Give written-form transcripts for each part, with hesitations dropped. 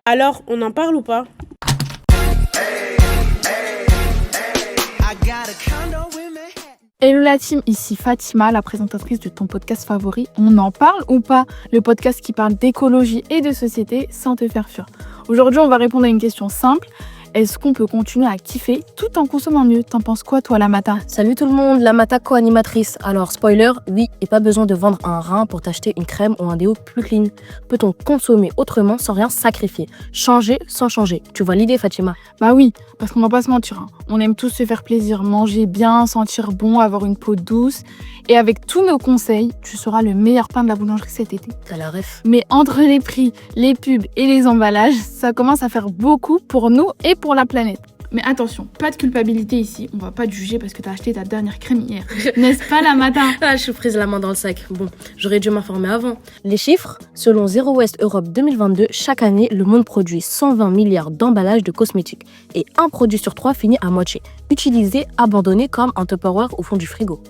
Alors, on en parle ou pas? Hello la team, ici Fatima, la présentatrice de ton podcast favori. On en parle ou pas? Le podcast qui parle d'écologie et de société sans te faire fuir. Aujourd'hui, on va répondre à une question simple. Est-ce qu'on peut continuer à kiffer tout en consommant mieux? T'en penses quoi toi, Lamata? Salut tout le monde, Lamata co-animatrice. Alors spoiler, oui, et pas besoin de vendre un rein pour t'acheter une crème ou un déo plus clean. Peut-on consommer autrement sans rien sacrifier? Changer sans changer. Tu vois l'idée, Fatima? Bah oui, parce qu'on va pas se mentir, hein. On aime tous se faire plaisir, manger bien, sentir bon, avoir une peau douce. Et avec tous nos conseils, tu seras le meilleur pain de la boulangerie cet été. T'as la ref. Mais entre les prix, les pubs et les emballages, ça commence à faire beaucoup pour nous et pour la planète. Mais attention, pas de culpabilité ici, on va pas te juger parce que t'as acheté ta dernière crème hier. N'est-ce pas, Lamata? Ah, je suis prise la main dans le sac. Bon, j'aurais dû m'informer avant. Les chiffres, selon Zero Waste Europe 2022, chaque année, le monde produit 120 milliards d'emballages de cosmétiques. Et un produit sur 3 finit à moitié. Utilisé, abandonné comme un Tupperware au fond du frigo.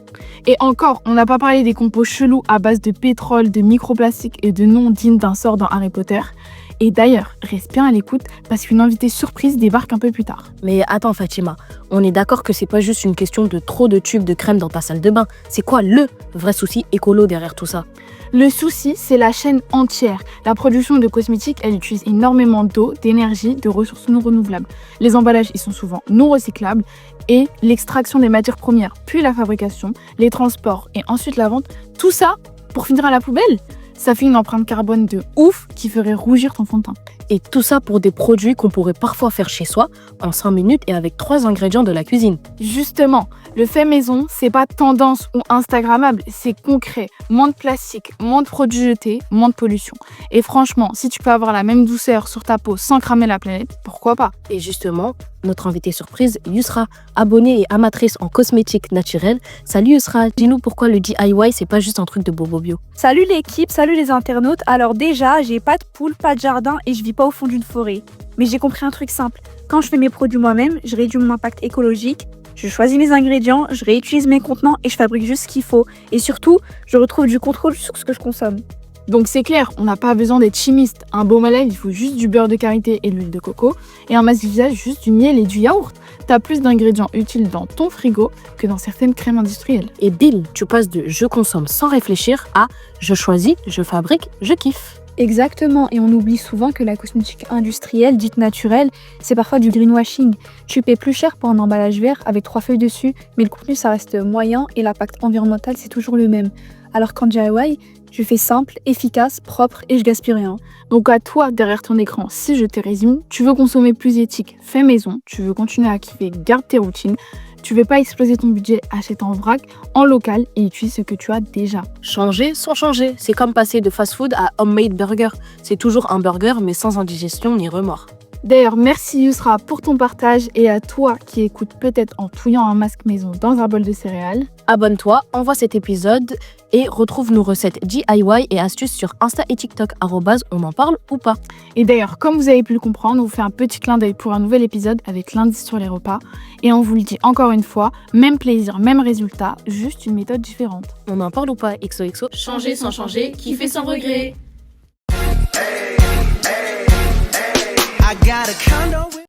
Et encore, on n'a pas parlé des compos chelous à base de pétrole, de microplastiques et de noms dignes d'un sort dans Harry Potter. Et d'ailleurs, reste bien à l'écoute parce qu'une invitée surprise débarque un peu plus tard. Mais attends Fatima, on est d'accord que c'est pas juste une question de trop de tubes de crème dans ta salle de bain. C'est quoi le vrai souci écolo derrière tout ça? Le souci, c'est la chaîne entière. La production de cosmétiques, elle utilise énormément d'eau, d'énergie, de ressources non renouvelables. Les emballages, ils sont souvent non recyclables. Et l'extraction des matières premières, puis la fabrication, les transports et ensuite la vente, tout ça pour finir à la poubelle. Ça fait une empreinte carbone de ouf qui ferait rougir ton fond de teint. Et tout ça pour des produits qu'on pourrait parfois faire chez soi, en 5 minutes et avec 3 ingrédients de la cuisine. Justement, le fait maison, c'est pas tendance ou instagrammable, c'est concret. Moins de plastique, moins de produits jetés, moins de pollution. Et franchement, si tu peux avoir la même douceur sur ta peau sans cramer la planète, pourquoi pas? Et justement, notre invitée surprise, Yusra, abonnée et amatrice en cosmétiques naturels. Salut Yusra, dis-nous pourquoi le DIY, c'est pas juste un truc de bobo bio. Salut l'équipe, salut les internautes. Alors déjà, j'ai pas de poule, pas de jardin et je vis pas au fond d'une forêt. Mais j'ai compris un truc simple. Quand je fais mes produits moi-même, je réduis mon impact écologique, je choisis mes ingrédients, je réutilise mes contenants et je fabrique juste ce qu'il faut. Et surtout, je retrouve du contrôle sur ce que je consomme. Donc c'est clair, on n'a pas besoin d'être chimiste. Un baume à lèvres, il faut juste du beurre de karité et de l'huile de coco. Et un masque visage, juste du miel et du yaourt. T'as plus d'ingrédients utiles dans ton frigo que dans certaines crèmes industrielles. Et bim, tu passes de je consomme sans réfléchir à je choisis, je fabrique, je kiffe. Exactement, et on oublie souvent que la cosmétique industrielle, dite naturelle, c'est parfois du greenwashing. Tu paies plus cher pour un emballage vert avec 3 feuilles dessus, mais le contenu ça reste moyen et l'impact environnemental c'est toujours le même. Alors qu'en DIY, je fais simple, efficace, propre et je gaspille rien. Donc à toi, derrière ton écran, si je te résume, tu veux consommer plus éthique, fais maison, tu veux continuer à kiffer, garde tes routines, tu veux pas exploser ton budget, achète en vrac, en local et utilise ce que tu as déjà. Changer sans changer, c'est comme passer de fast-food à homemade burger. C'est toujours un burger mais sans indigestion ni remords. D'ailleurs, merci Yusra pour ton partage et à toi qui écoutes peut-être en touillant un masque maison dans un bol de céréales. Abonne-toi, envoie cet épisode et retrouve nos recettes DIY et astuces sur Insta et TikTok, @on en parle ou pas. Et d'ailleurs, comme vous avez pu le comprendre, on vous fait un petit clin d'œil pour un nouvel épisode avec l'indice sur les repas. Et on vous le dit encore une fois, même plaisir, même résultat, juste une méthode différente. On en parle ou pas, XOXO? Changer sans changer, kiffer sans regret. I got a condo.